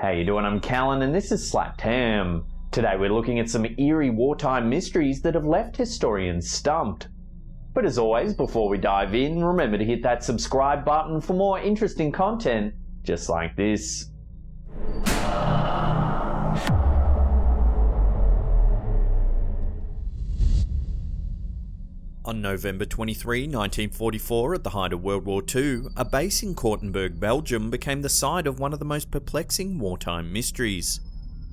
How you doing? I'm Callan and this is Slapped Ham. Today we're looking at some eerie wartime mysteries that have left historians stumped. But as always, before we dive in, remember to hit that subscribe button for more interesting content just like this. On November 23, 1944, at the height of World War II, a base in Kortenberg, Belgium became the site of one of the most perplexing wartime mysteries.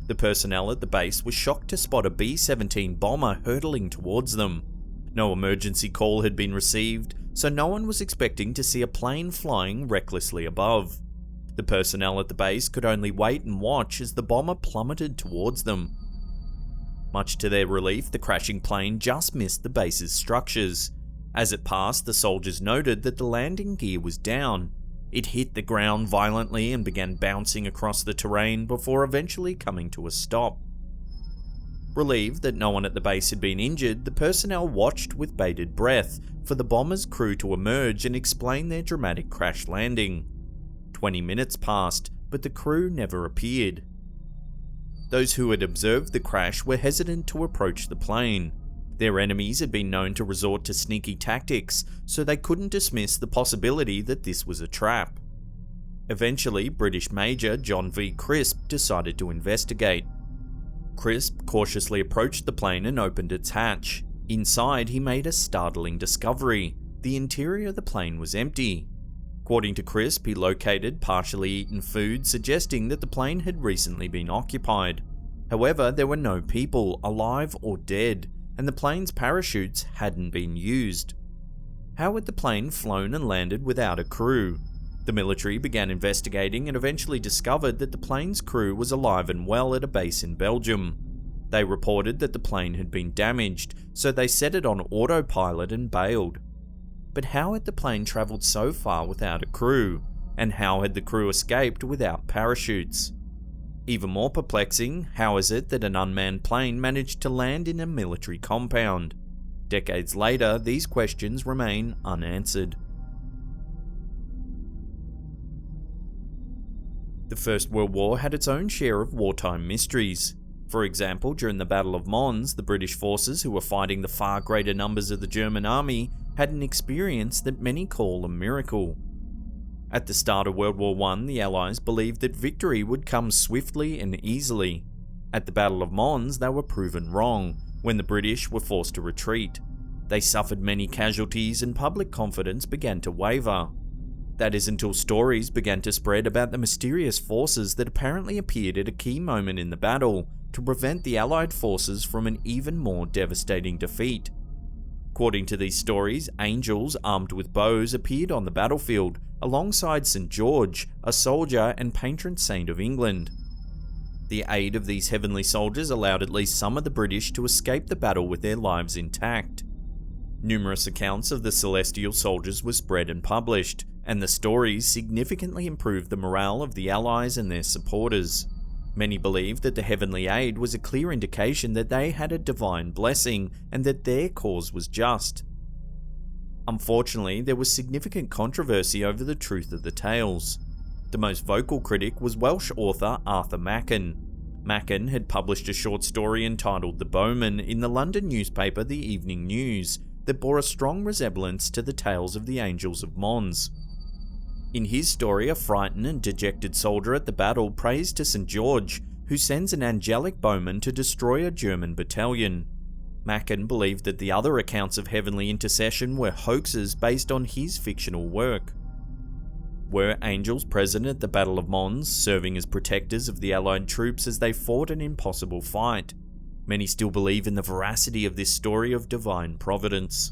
The personnel at the base were shocked to spot a B-17 bomber hurtling towards them. No emergency call had been received, so no one was expecting to see a plane flying recklessly above. The personnel at the base could only wait and watch as the bomber plummeted towards them. Much to their relief, the crashing plane just missed the base's structures. As it passed, the soldiers noted that the landing gear was down. It hit the ground violently and began bouncing across the terrain before eventually coming to a stop. Relieved that no one at the base had been injured, the personnel watched with bated breath for the bomber's crew to emerge and explain their dramatic crash landing. 20 minutes passed, but the crew never appeared. Those who had observed the crash were hesitant to approach the plane. Their enemies had been known to resort to sneaky tactics, so they couldn't dismiss the possibility that this was a trap. Eventually, British Major John V. Crisp decided to investigate. Crisp cautiously approached the plane and opened its hatch. Inside, he made a startling discovery. The interior of the plane was empty. According to Crisp, he located partially eaten food, suggesting that the plane had recently been occupied. However, there were no people, alive or dead, and the plane's parachutes hadn't been used. How had the plane flown and landed without a crew? The military began investigating and eventually discovered that the plane's crew was alive and well at a base in Belgium. They reported that the plane had been damaged, so they set it on autopilot and bailed. But how had the plane travelled so far without a crew? And how had the crew escaped without parachutes? Even more perplexing, how is it that an unmanned plane managed to land in a military compound? Decades later, these questions remain unanswered. The First World War had its own share of wartime mysteries. For example, during the Battle of Mons, the British forces who were fighting the far greater numbers of the German army had an experience that many call a miracle. At the start of World War I, the Allies believed that victory would come swiftly and easily. At the Battle of Mons, they were proven wrong, when the British were forced to retreat. They suffered many casualties and public confidence began to waver. That is until stories began to spread about the mysterious forces that apparently appeared at a key moment in the battle to prevent the Allied forces from an even more devastating defeat. According to these stories, angels armed with bows appeared on the battlefield alongside St. George, a soldier and patron saint of England. The aid of these heavenly soldiers allowed at least some of the British to escape the battle with their lives intact. Numerous accounts of the celestial soldiers were spread and published, and the stories significantly improved the morale of the Allies and their supporters. Many believed that the heavenly aid was a clear indication that they had a divine blessing and that their cause was just. Unfortunately, there was significant controversy over the truth of the tales. The most vocal critic was Welsh author Arthur Machen. Machen had published a short story entitled The Bowman in the London newspaper The Evening News that bore a strong resemblance to the tales of the Angels of Mons. In his story, a frightened and dejected soldier at the battle prays to St. George, who sends an angelic bowman to destroy a German battalion. Machen believed that the other accounts of heavenly intercession were hoaxes based on his fictional work. Were angels present at the Battle of Mons, serving as protectors of the Allied troops as they fought an impossible fight? Many still believe in the veracity of this story of divine providence.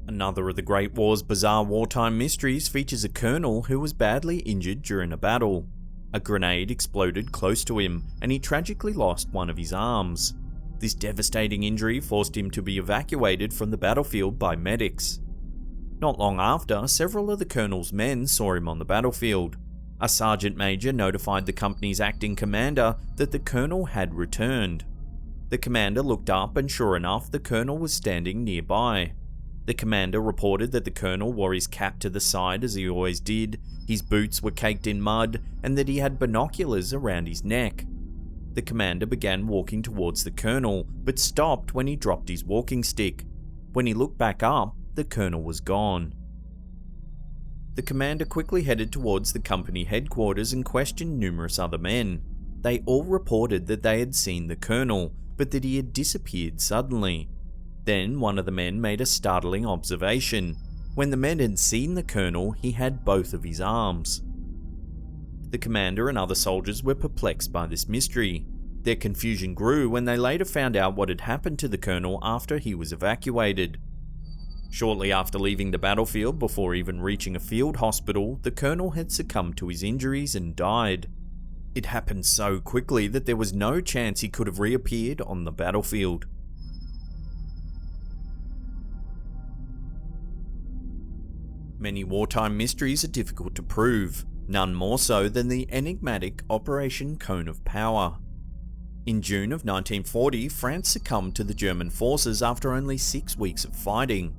Another of the Great War's bizarre wartime mysteries features a colonel who was badly injured during a battle. A grenade exploded close to him, and he tragically lost one of his arms. This devastating injury forced him to be evacuated from the battlefield by medics. Not long after, several of the colonel's men saw him on the battlefield. A sergeant major notified the company's acting commander that the colonel had returned. The commander looked up and sure enough, the colonel was standing nearby. The commander reported that the colonel wore his cap to the side as he always did, his boots were caked in mud, and that he had binoculars around his neck. The commander began walking towards the colonel, but stopped when he dropped his walking stick. When he looked back up, the colonel was gone. The commander quickly headed towards the company headquarters and questioned numerous other men. They all reported that they had seen the colonel, but that he had disappeared suddenly. Then one of the men made a startling observation. When the men had seen the colonel, he had both of his arms. The commander and other soldiers were perplexed by this mystery. Their confusion grew when they later found out what had happened to the colonel after he was evacuated. Shortly after leaving the battlefield, before even reaching a field hospital, the colonel had succumbed to his injuries and died. It happened so quickly that there was no chance he could have reappeared on the battlefield. Many wartime mysteries are difficult to prove, none more so than the enigmatic Operation Cone of Power. In June of 1940, France succumbed to the German forces after only 6 weeks of fighting.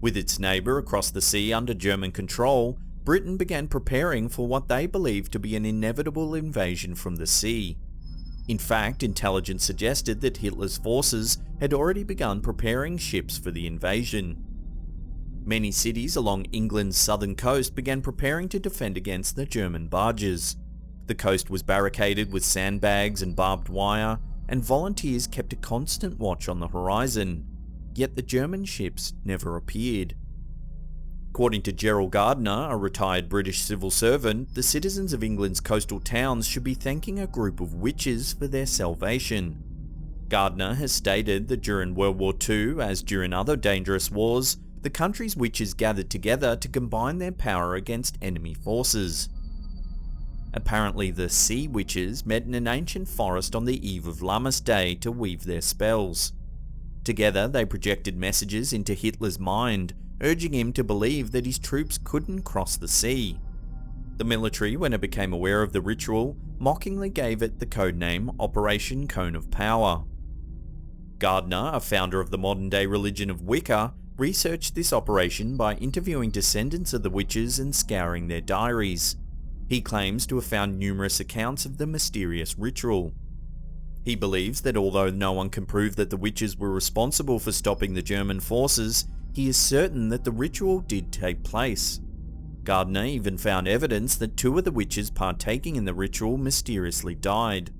With its neighbour across the sea under German control, Britain began preparing for what they believed to be an inevitable invasion from the sea. In fact, intelligence suggested that Hitler's forces had already begun preparing ships for the invasion. Many cities along England's southern coast began preparing to defend against the German barges. The coast was barricaded with sandbags and barbed wire, and volunteers kept a constant watch on the horizon. Yet the German ships never appeared. According to Gerald Gardner, a retired British civil servant, the citizens of England's coastal towns should be thanking a group of witches for their salvation. Gardner has stated that during World War II, as during other dangerous wars, the country's witches gathered together to combine their power against enemy forces. Apparently the sea witches met in an ancient forest on the eve of Lammas Day to weave their spells. Together they projected messages into Hitler's mind, urging him to believe that his troops couldn't cross the sea. The military, when it became aware of the ritual, mockingly gave it the codename Operation Cone of Power. Gardner, a founder of the modern-day religion of Wicca, researched this operation by interviewing descendants of the witches and scouring their diaries. He claims to have found numerous accounts of the mysterious ritual. He believes that although no one can prove that the witches were responsible for stopping the German forces, he is certain that the ritual did take place. Gardner even found evidence that 2 of the witches partaking in the ritual mysteriously died.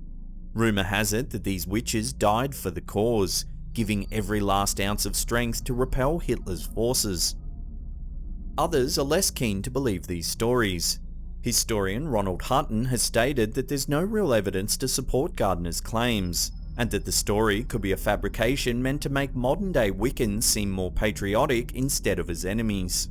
Rumour has it that these witches died for the cause, giving every last ounce of strength to repel Hitler's forces. Others are less keen to believe these stories. Historian Ronald Hutton has stated that there's no real evidence to support Gardner's claims, and that the story could be a fabrication meant to make modern-day Wiccans seem more patriotic instead of as enemies.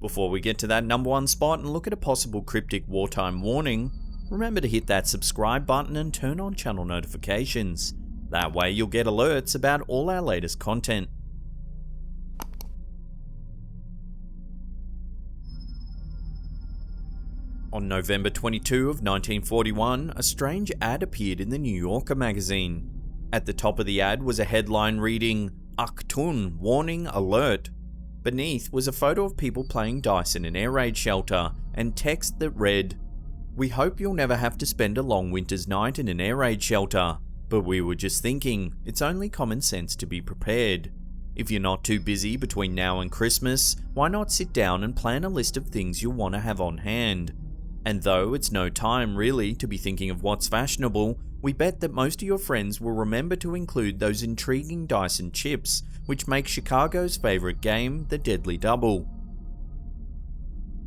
Before we get to that number 1 spot and look at a possible cryptic wartime warning, remember to hit that subscribe button and turn on channel notifications. That way you'll get alerts about all our latest content. On November 22 of 1941, a strange ad appeared in the New Yorker magazine. At the top of the ad was a headline reading, "Achtung WARNING Alert." Beneath was a photo of people playing dice in an air raid shelter, and text that read, "We hope you'll never have to spend a long winter's night in an air raid shelter, but we were just thinking, it's only common sense to be prepared. If you're not too busy between now and Christmas, why not sit down and plan a list of things you'll want to have on hand? And though it's no time really to be thinking of what's fashionable, we bet that most of your friends will remember to include those intriguing dice and chips, which make Chicago's favourite game, the Deadly Double."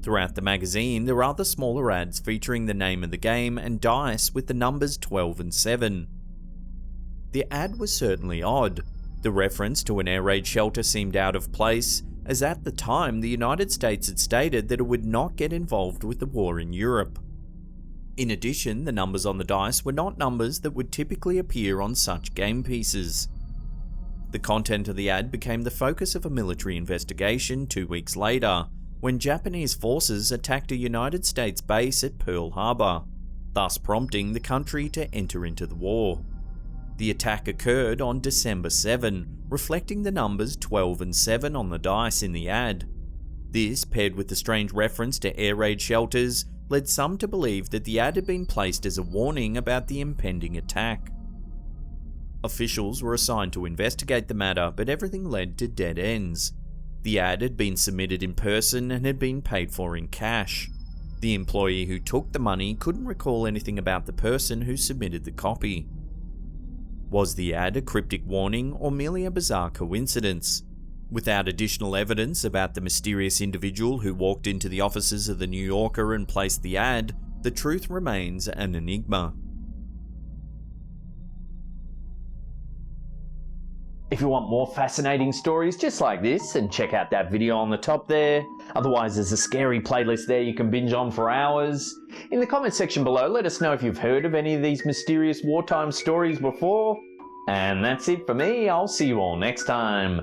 Throughout the magazine, there are other smaller ads featuring the name of the game and dice with the numbers 12 and 7. The ad was certainly odd. The reference to an air raid shelter seemed out of place, as at the time the United States had stated that it would not get involved with the war in Europe. In addition, the numbers on the dice were not numbers that would typically appear on such game pieces. The content of the ad became the focus of a military investigation 2 weeks later, when Japanese forces attacked a United States base at Pearl Harbor, thus prompting the country to enter into the war. The attack occurred on December 7, reflecting the numbers 12 and 7 on the dice in the ad. This, paired with the strange reference to air raid shelters, led some to believe that the ad had been placed as a warning about the impending attack. Officials were assigned to investigate the matter, but everything led to dead ends. The ad had been submitted in person and had been paid for in cash. The employee who took the money couldn't recall anything about the person who submitted the copy. Was the ad a cryptic warning or merely a bizarre coincidence? Without additional evidence about the mysterious individual who walked into the offices of the New Yorker and placed the ad, the truth remains an enigma. If you want more fascinating stories just like this, then check out that video on the top there. Otherwise, there's a scary playlist there you can binge on for hours. In the comment section below, let us know if you've heard of any of these mysterious wartime stories before. And that's it for me. I'll see you all next time.